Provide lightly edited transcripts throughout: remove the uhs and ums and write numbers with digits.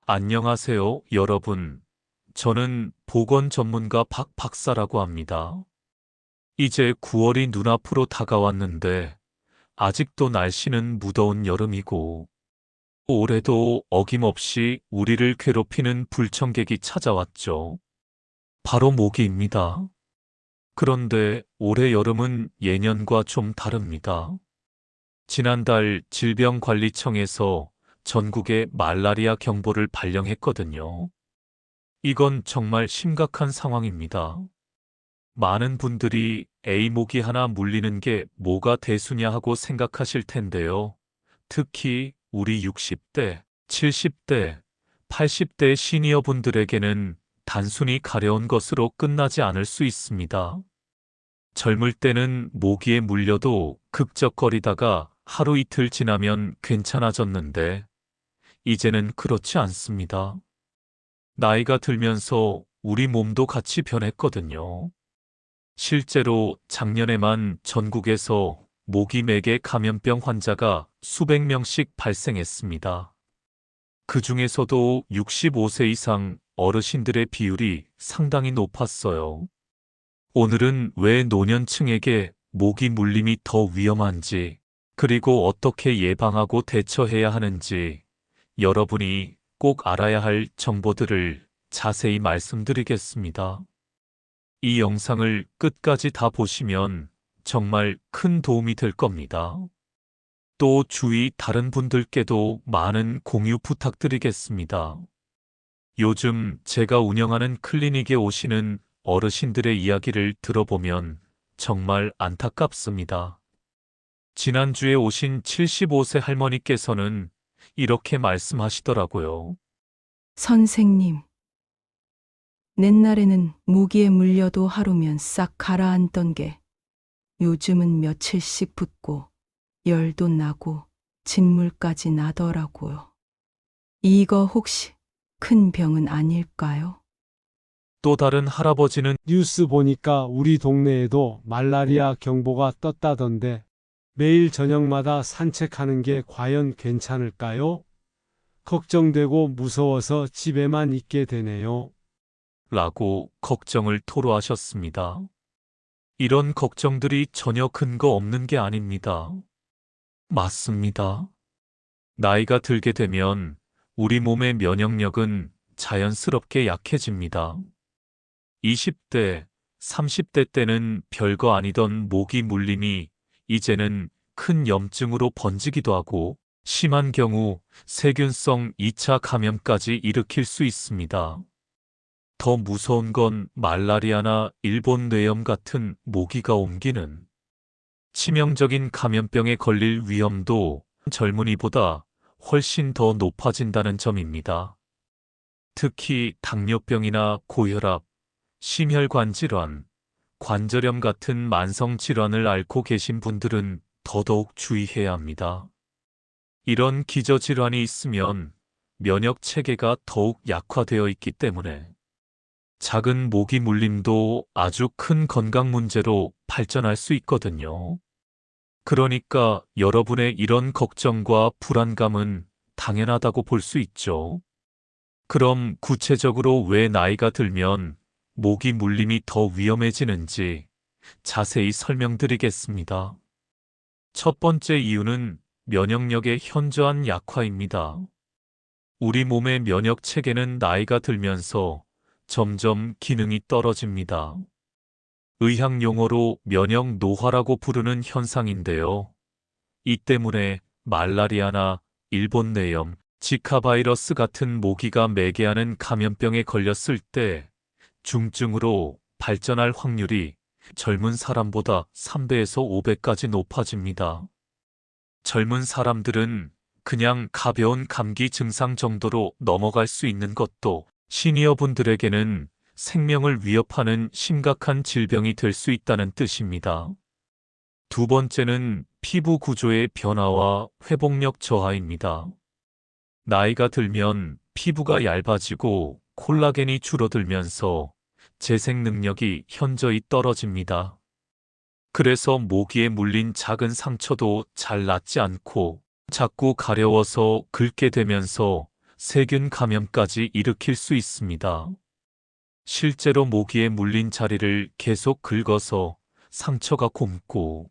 안녕하세요, 여러분. 저는 보건 전문가 박 박사라고 합니다. 이제 9월이 눈앞으로 다가왔는데 아직도 날씨는 무더운 여름이고 올해도 어김없이 우리를 괴롭히는 불청객이 찾아왔죠. 바로 모기입니다. 그런데 올해 여름은 예년과 좀 다릅니다. 지난달 질병관리청에서 전국에 말라리아 경보를 발령했거든요. 이건 정말 심각한 상황입니다. 많은 분들이 에이, 모기 하나 물리는 게 뭐가 대수냐 하고 생각하실 텐데요. 특히 우리 60대, 70대, 80대 시니어 분들에게는 단순히 가려운 것으로 끝나지 않을 수 있습니다. 젊을 때는 모기에 물려도 극적거리다가 하루 이틀 지나면 괜찮아졌는데 이제는 그렇지 않습니다. 나이가 들면서 우리 몸도 같이 변했거든요. 실제로 작년에만 전국에서 모기매개 감염병 환자가 수백 명씩 발생했습니다. 그 중에서도 65세 이상 어르신들의 비율이 상당히 높았어요. 오늘은 왜 노년층에게 모기 물림이 더 위험한지, 그리고 어떻게 예방하고 대처해야 하는지 여러분이 꼭 알아야 할 정보들을 자세히 말씀드리겠습니다. 이 영상을 끝까지 다 보시면 정말 큰 도움이 될 겁니다. 또 주위 다른 분들께도 많은 공유 부탁드리겠습니다. 요즘 제가 운영하는 클리닉에 오시는 어르신들의 이야기를 들어보면 정말 안타깝습니다. 지난주에 오신 75세 할머니께서는 이렇게 말씀하시더라고요. 선생님, 옛날에는 모기에 물려도 하루면 싹 가라앉던 게 요즘은 며칠씩 붓고 열도 나고 진물까지 나더라고요. 이거 혹시 큰 병은 아닐까요? 또 다른 할아버지는 뉴스 보니까 우리 동네에도 말라리아 경보가 떴다던데 매일 저녁마다 산책하는 게 과연 괜찮을까요? 걱정되고 무서워서 집에만 있게 되네요. 라고 걱정을 토로하셨습니다. 이런 걱정들이 전혀 근거 없는 게 아닙니다. 맞습니다. 나이가 들게 되면 우리 몸의 면역력은 자연스럽게 약해집니다. 20대, 30대 때는 별거 아니던 모기 물림이 이제는 큰 염증으로 번지기도 하고 심한 경우 세균성 2차 감염까지 일으킬 수 있습니다. 더 무서운 건 말라리아나 일본 뇌염 같은 모기가 옮기는 치명적인 감염병에 걸릴 위험도 젊은이보다 훨씬 더 높아진다는 점입니다. 특히 당뇨병이나 고혈압, 심혈관 질환, 관절염 같은 만성 질환을 앓고 계신 분들은 더더욱 주의해야 합니다. 이런 기저질환이 있으면 면역 체계가 더욱 약화되어 있기 때문에 작은 모기 물림도 아주 큰 건강 문제로 발전할 수 있거든요. 그러니까 여러분의 이런 걱정과 불안감은 당연하다고 볼 수 있죠. 그럼 구체적으로 왜 나이가 들면 모기 물림이 더 위험해지는지 자세히 설명드리겠습니다. 첫 번째 이유는 면역력의 현저한 약화입니다. 우리 몸의 면역 체계는 나이가 들면서 점점 기능이 떨어집니다. 의학 용어로 면역 노화라고 부르는 현상인데요. 이 때문에 말라리아나 일본 뇌염, 지카 바이러스 같은 모기가 매개하는 감염병에 걸렸을 때 중증으로 발전할 확률이 젊은 사람보다 3배에서 5배까지 높아집니다. 젊은 사람들은 그냥 가벼운 감기 증상 정도로 넘어갈 수 있는 것도 시니어 분들에게는 생명을 위협하는 심각한 질병이 될 수 있다는 뜻입니다. 두 번째는 피부 구조의 변화와 회복력 저하입니다. 나이가 들면 피부가 얇아지고 콜라겐이 줄어들면서 재생 능력이 현저히 떨어집니다. 그래서 모기에 물린 작은 상처도 잘 낫지 않고 자꾸 가려워서 긁게 되면서 세균 감염까지 일으킬 수 있습니다. 실제로 모기에 물린 자리를 계속 긁어서 상처가 곪고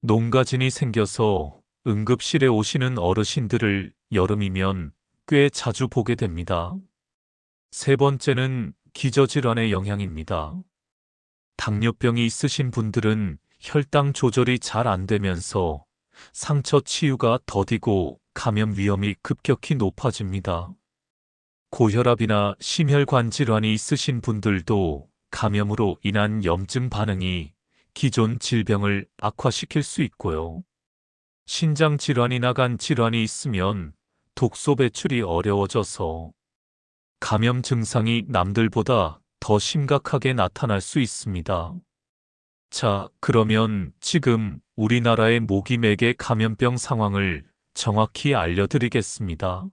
농가진이 생겨서 응급실에 오시는 어르신들을 여름이면 꽤 자주 보게 됩니다. 세 번째는 기저질환의 영향입니다. 당뇨병이 있으신 분들은 혈당 조절이 잘 안 되면서 상처 치유가 더디고 감염 위험이 급격히 높아집니다. 고혈압이나 심혈관 질환이 있으신 분들도 감염으로 인한 염증 반응이 기존 질병을 악화시킬 수 있고요. 신장 질환이나 간 질환이 있으면 독소 배출이 어려워져서 감염 증상이 남들보다 더 심각하게 나타날 수 있습니다. 자, 그러면 지금 우리나라의 모기매개 감염병 상황을 정확히 알려드리겠습니다.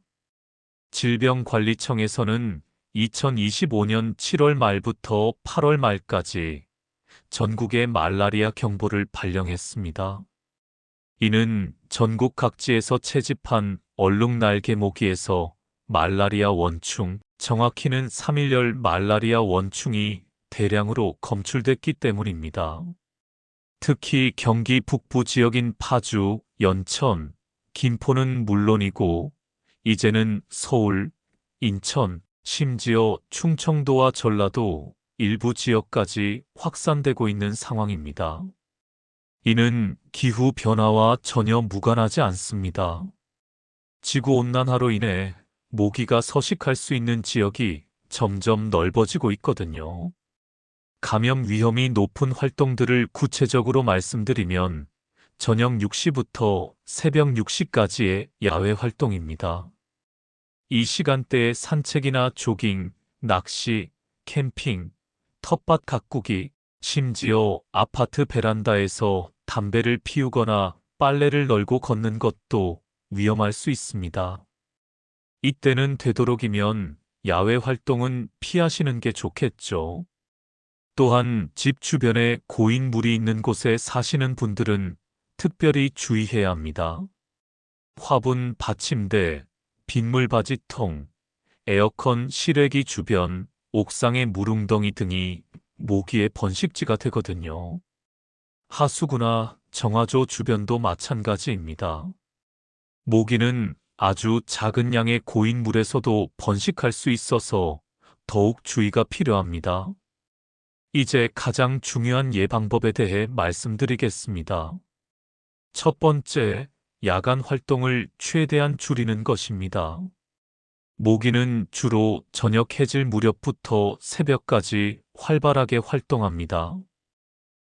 질병관리청에서는 2025년 7월 말부터 8월 말까지 전국에 말라리아 경보를 발령했습니다. 이는 전국 각지에서 채집한 얼룩날개 모기에서 말라리아 원충, 정확히는 3일열 말라리아 원충이 대량으로 검출됐기 때문입니다. 특히 경기 북부 지역인 파주, 연천, 김포는 물론이고 이제는 서울, 인천, 심지어 충청도와 전라도 일부 지역까지 확산되고 있는 상황입니다. 이는 기후 변화와 전혀 무관하지 않습니다. 지구온난화로 인해 모기가 서식할 수 있는 지역이 점점 넓어지고 있거든요. 감염 위험이 높은 활동들을 구체적으로 말씀드리면 저녁 6시부터 새벽 6시까지의 야외 활동입니다. 이 시간대에 산책이나 조깅, 낚시, 캠핑, 텃밭 가꾸기, 심지어 아파트 베란다에서 담배를 피우거나 빨래를 널고 걷는 것도 위험할 수 있습니다. 이때는 되도록이면 야외 활동은 피하시는 게 좋겠죠. 또한 집 주변에 고인 물이 있는 곳에 사시는 분들은 특별히 주의해야 합니다. 화분 받침대, 빗물 바지통, 에어컨 실외기 주변, 옥상의 물웅덩이 등이 모기의 번식지가 되거든요. 하수구나 정화조 주변도 마찬가지입니다. 모기는 아주 작은 양의 고인 물에서도 번식할 수 있어서 더욱 주의가 필요합니다. 이제 가장 중요한 예방법에 대해 말씀드리겠습니다. 첫 번째, 야간 활동을 최대한 줄이는 것입니다. 모기는 주로 저녁 해질 무렵부터 새벽까지 활발하게 활동합니다.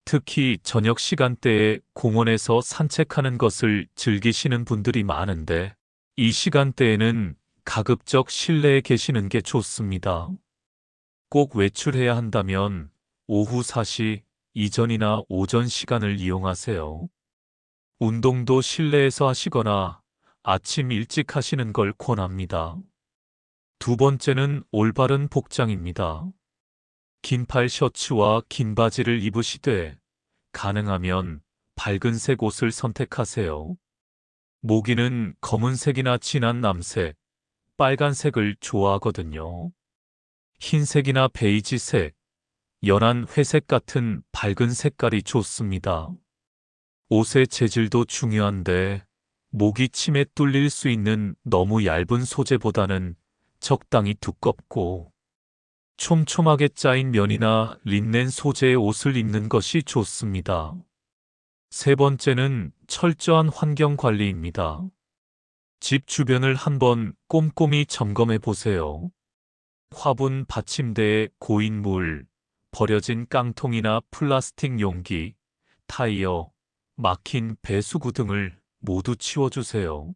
특히 저녁 시간대에 공원에서 산책하는 것을 즐기시는 분들이 많은데 이 시간대에는 가급적 실내에 계시는 게 좋습니다. 꼭 외출해야 한다면 오후 4시 이전이나 오전 시간을 이용하세요. 운동도 실내에서 하시거나 아침 일찍 하시는 걸 권합니다. 두 번째는 올바른 복장입니다. 긴팔 셔츠와 긴 바지를 입으시되 가능하면 밝은색 옷을 선택하세요. 모기는 검은색이나 진한 남색, 빨간색을 좋아하거든요. 흰색이나 베이지색, 연한 회색 같은 밝은 색깔이 좋습니다. 옷의 재질도 중요한데 모기 침에 뚫릴 수 있는 너무 얇은 소재보다는 적당히 두껍고 촘촘하게 짜인 면이나 린넨 소재의 옷을 입는 것이 좋습니다. 세 번째는 철저한 환경 관리입니다. 집 주변을 한번 꼼꼼히 점검해 보세요. 화분 받침대에 고인 물, 버려진 깡통이나 플라스틱 용기, 타이어, 막힌 배수구 등을 모두 치워주세요.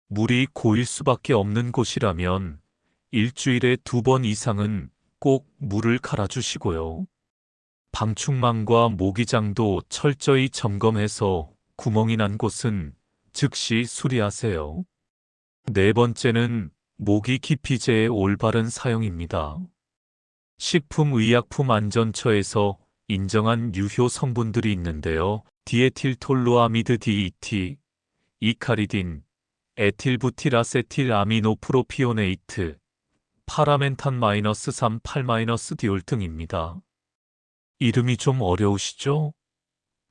물이 고일 수밖에 없는 곳이라면 일주일에 2번 이상은 꼭 물을 갈아주시고요. 방충망과 모기장도 철저히 점검해서 구멍이 난 곳은 즉시 수리하세요. 네 번째는 모기 기피제의 올바른 사용입니다. 식품의약품안전처에서 인정한 유효 성분들이 있는데요. 디에틸톨로아미드 DET, 이카리딘, 에틸부틸아세틸 아미노프로피오네이트, 파라멘탄-3,8-디올 등입니다. 이름이 좀 어려우시죠?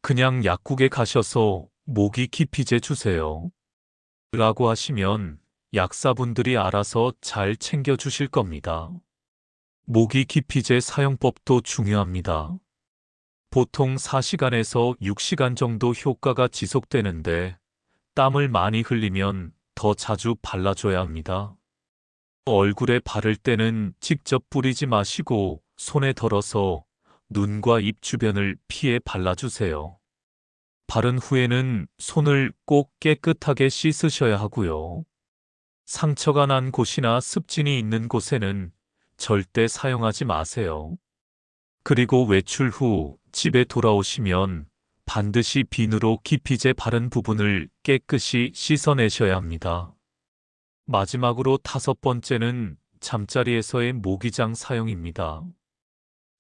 그냥 약국에 가셔서 모기 기피제 주세요 라고 하시면 약사분들이 알아서 잘 챙겨주실 겁니다. 모기 기피제 사용법도 중요합니다. 보통 4시간에서 6시간 정도 효과가 지속되는데 땀을 많이 흘리면 더 자주 발라줘야 합니다. 얼굴에 바를 때는 직접 뿌리지 마시고 손에 덜어서 눈과 입 주변을 피해 발라주세요. 바른 후에는 손을 꼭 깨끗하게 씻으셔야 하고요. 상처가 난 곳이나 습진이 있는 곳에는 절대 사용하지 마세요. 그리고 외출 후 집에 돌아오시면 반드시 비누로 기피제 바른 부분을 깨끗이 씻어내셔야 합니다. 마지막으로 5번째는 잠자리에서의 모기장 사용입니다.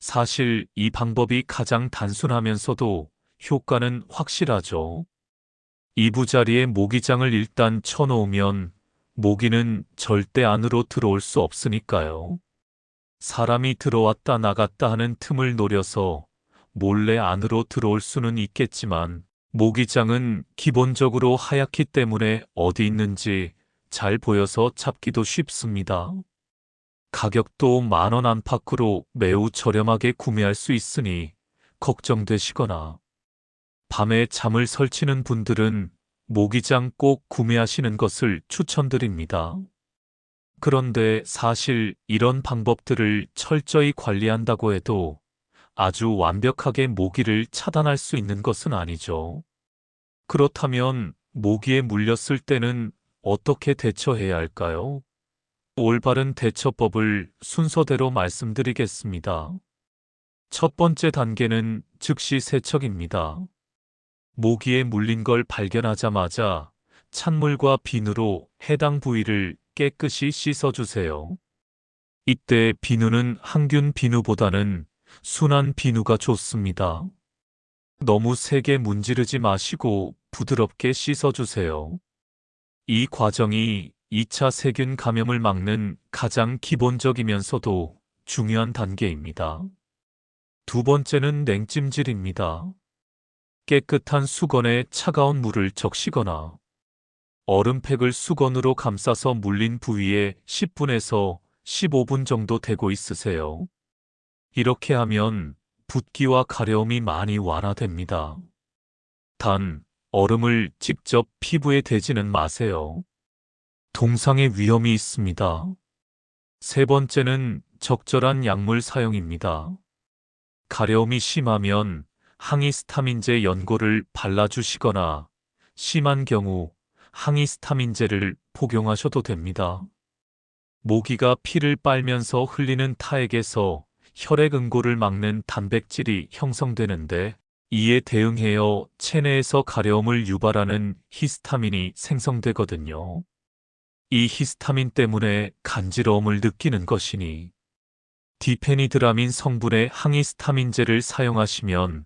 사실 이 방법이 가장 단순하면서도 효과는 확실하죠. 이부자리에 모기장을 일단 쳐놓으면 모기는 절대 안으로 들어올 수 없으니까요. 사람이 들어왔다 나갔다 하는 틈을 노려서 몰래 안으로 들어올 수는 있겠지만 모기장은 기본적으로 하얗기 때문에 어디 있는지 잘 보여서 잡기도 쉽습니다. 가격도 10,000원 안팎으로 매우 저렴하게 구매할 수 있으니 걱정되시거나 밤에 잠을 설치는 분들은 모기장 꼭 구매하시는 것을 추천드립니다. 그런데 사실 이런 방법들을 철저히 관리한다고 해도 아주 완벽하게 모기를 차단할 수 있는 것은 아니죠. 그렇다면 모기에 물렸을 때는 어떻게 대처해야 할까요? 올바른 대처법을 순서대로 말씀드리겠습니다. 첫 번째 단계는 즉시 세척입니다. 모기에 물린 걸 발견하자마자 찬물과 비누로 해당 부위를 깨끗이 씻어주세요. 이때 비누는 항균 비누보다는 순한 비누가 좋습니다. 너무 세게 문지르지 마시고 부드럽게 씻어주세요. 이 과정이 2차 세균 감염을 막는 가장 기본적이면서도 중요한 단계입니다. 두 번째는 냉찜질입니다. 깨끗한 수건에 차가운 물을 적시거나 얼음팩을 수건으로 감싸서 물린 부위에 10분에서 15분 정도 대고 있으세요. 이렇게 하면 붓기와 가려움이 많이 완화됩니다. 단, 얼음을 직접 피부에 대지는 마세요. 동상의 위험이 있습니다. 세 번째는 적절한 약물 사용입니다. 가려움이 심하면 항히스타민제 연고를 발라주시거나 심한 경우 항히스타민제를 복용하셔도 됩니다. 모기가 피를 빨면서 흘리는 타액에서 혈액 응고를 막는 단백질이 형성되는데 이에 대응하여 체내에서 가려움을 유발하는 히스타민이 생성되거든요. 이 히스타민 때문에 간지러움을 느끼는 것이니 디페니드라민 성분의 항히스타민제를 사용하시면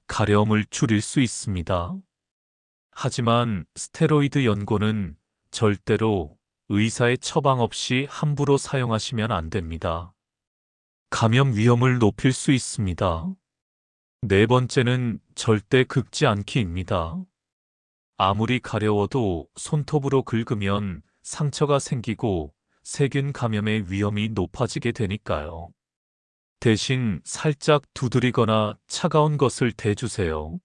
가려움을 줄일 수 있습니다. 하지만 스테로이드 연고는 절대로 의사의 처방 없이 함부로 사용하시면 안 됩니다. 감염 위험을 높일 수 있습니다. 네 번째는 절대 긁지 않기입니다. 아무리 가려워도 손톱으로 긁으면 상처가 생기고 세균 감염의 위험이 높아지게 되니까요. 대신 살짝 두드리거나 차가운 것을 대주세요.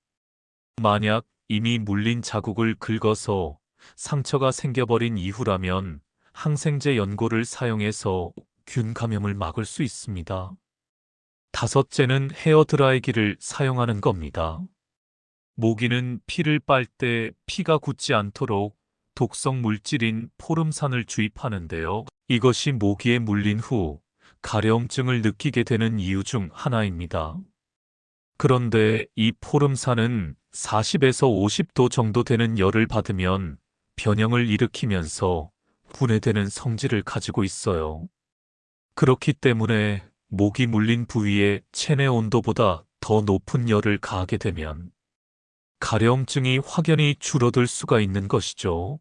만약 이미 물린 자국을 긁어서 상처가 생겨버린 이후라면 항생제 연고를 사용해서 균 감염을 막을 수 있습니다. 다섯째는 헤어드라이기를 사용하는 겁니다. 모기는 피를 빨 때 피가 굳지 않도록 독성 물질인 포름산을 주입하는데요. 이것이 모기에 물린 후 가려움증을 느끼게 되는 이유 중 하나입니다. 그런데 이 포름산은 40에서 50도 정도 되는 열을 받으면 변형을 일으키면서 분해되는 성질을 가지고 있어요. 그렇기 때문에 모기 물린 부위에 체내 온도보다 더 높은 열을 가하게 되면 가려움증이 확연히 줄어들 수가 있는 것이죠.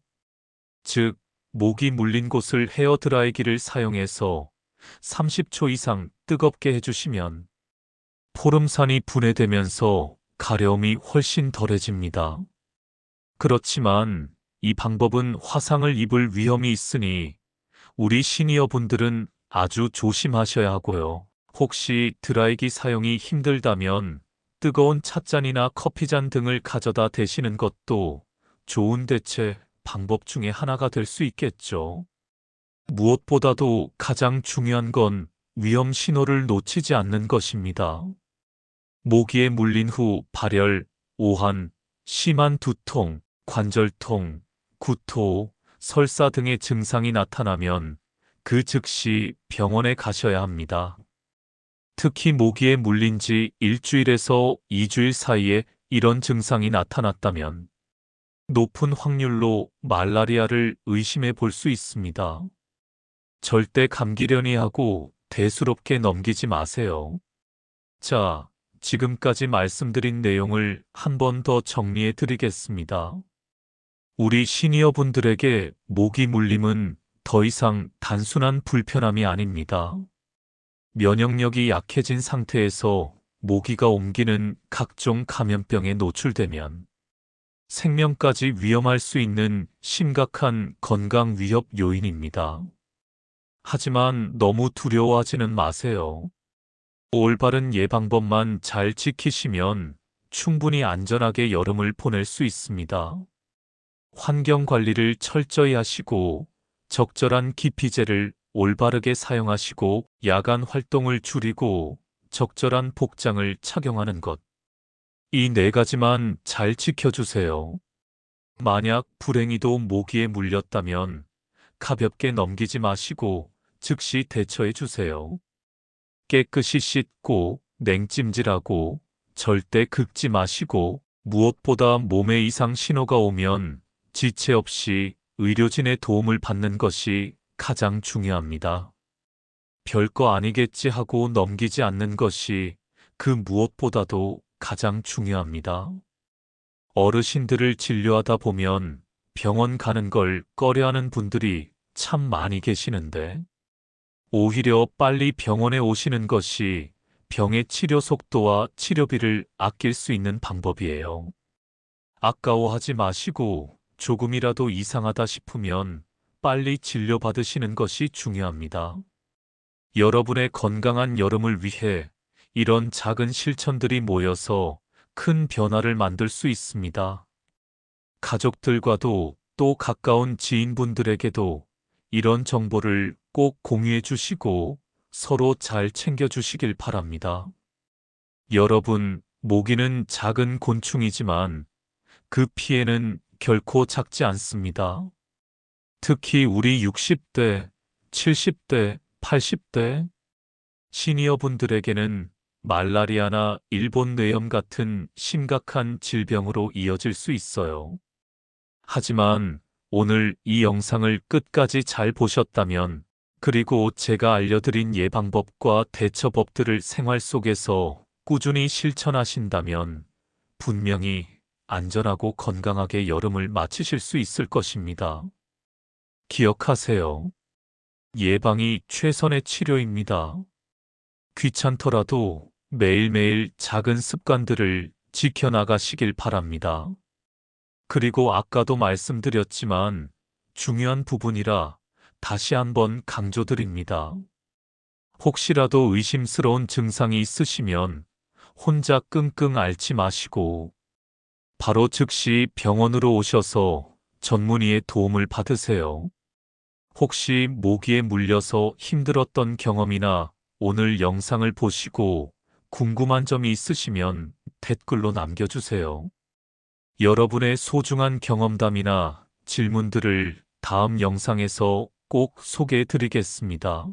즉, 모기 물린 곳을 헤어드라이기를 사용해서 30초 이상 뜨겁게 해주시면 포름산이 분해되면서 가려움이 훨씬 덜해집니다. 그렇지만 이 방법은 화상을 입을 위험이 있으니 우리 시니어 분들은 아주 조심하셔야 하고요. 혹시 드라이기 사용이 힘들다면 뜨거운 찻잔이나 커피잔 등을 가져다 대시는 것도 좋은 대체 방법 중에 하나가 될 수 있겠죠. 무엇보다도 가장 중요한 건 위험 신호를 놓치지 않는 것입니다. 모기에 물린 후 발열, 오한, 심한 두통, 관절통, 구토, 설사 등의 증상이 나타나면 그 즉시 병원에 가셔야 합니다. 특히 모기에 물린 지 일주일에서 2주일 사이에 이런 증상이 나타났다면 높은 확률로 말라리아를 의심해 볼 수 있습니다. 절대 감기려니 하고 대수롭게 넘기지 마세요. 자, 지금까지 말씀드린 내용을 한 번 더 정리해 드리겠습니다. 우리 시니어 분들에게 모기 물림은 더 이상 단순한 불편함이 아닙니다. 면역력이 약해진 상태에서 모기가 옮기는 각종 감염병에 노출되면 생명까지 위험할 수 있는 심각한 건강 위협 요인입니다. 하지만 너무 두려워하지는 마세요. 올바른 예방법만 잘 지키시면 충분히 안전하게 여름을 보낼 수 있습니다. 환경 관리를 철저히 하시고 적절한 기피제를 올바르게 사용하시고 야간 활동을 줄이고 적절한 복장을 착용하는 것. 이 네 가지만 잘 지켜주세요. 만약 불행히도 모기에 물렸다면 가볍게 넘기지 마시고 즉시 대처해 주세요. 깨끗이 씻고 냉찜질하고 절대 긁지 마시고 무엇보다 몸에 이상 신호가 오면 지체 없이 의료진의 도움을 받는 것이 가장 중요합니다. 별거 아니겠지 하고 넘기지 않는 것이 그 무엇보다도 가장 중요합니다. 어르신들을 진료하다 보면 병원 가는 걸 꺼려하는 분들이 참 많이 계시는데 오히려 빨리 병원에 오시는 것이 병의 치료 속도와 치료비를 아낄 수 있는 방법이에요. 아까워하지 마시고 조금이라도 이상하다 싶으면 빨리 진료받으시는 것이 중요합니다. 여러분의 건강한 여름을 위해 이런 작은 실천들이 모여서 큰 변화를 만들 수 있습니다. 가족들과도 또 가까운 지인분들에게도 이런 정보를 꼭 공유해 주시고 서로 잘 챙겨 주시길 바랍니다. 여러분, 모기는 작은 곤충이지만 그 피해는 결코 작지 않습니다. 특히 우리 60대, 70대, 80대 시니어 분들에게는 말라리아나 일본 뇌염 같은 심각한 질병으로 이어질 수 있어요. 하지만 오늘 이 영상을 끝까지 잘 보셨다면, 그리고 제가 알려드린 예방법과 대처법들을 생활 속에서 꾸준히 실천하신다면 분명히 안전하고 건강하게 여름을 마치실 수 있을 것입니다. 기억하세요. 예방이 최선의 치료입니다. 귀찮더라도 매일매일 작은 습관들을 지켜나가시길 바랍니다. 그리고 아까도 말씀드렸지만 중요한 부분이라 다시 한번 강조드립니다. 혹시라도 의심스러운 증상이 있으시면 혼자 끙끙 앓지 마시고 바로 즉시 병원으로 오셔서 전문의의 도움을 받으세요. 혹시 모기에 물려서 힘들었던 경험이나 오늘 영상을 보시고 궁금한 점이 있으시면 댓글로 남겨주세요. 여러분의 소중한 경험담이나 질문들을 다음 영상에서 꼭 소개해 드리겠습니다.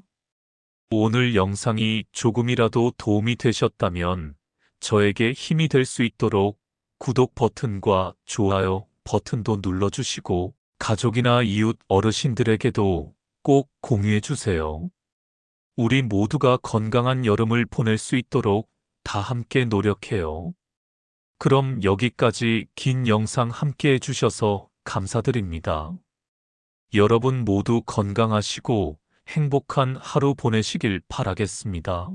오늘 영상이 조금이라도 도움이 되셨다면 저에게 힘이 될 수 있도록 구독 버튼과 좋아요 버튼도 눌러주시고 가족이나 이웃 어르신들에게도 꼭 공유해 주세요. 우리 모두가 건강한 여름을 보낼 수 있도록 다 함께 노력해요. 그럼 여기까지 긴 영상 함께 해주셔서 감사드립니다. 여러분 모두 건강하시고 행복한 하루 보내시길 바라겠습니다.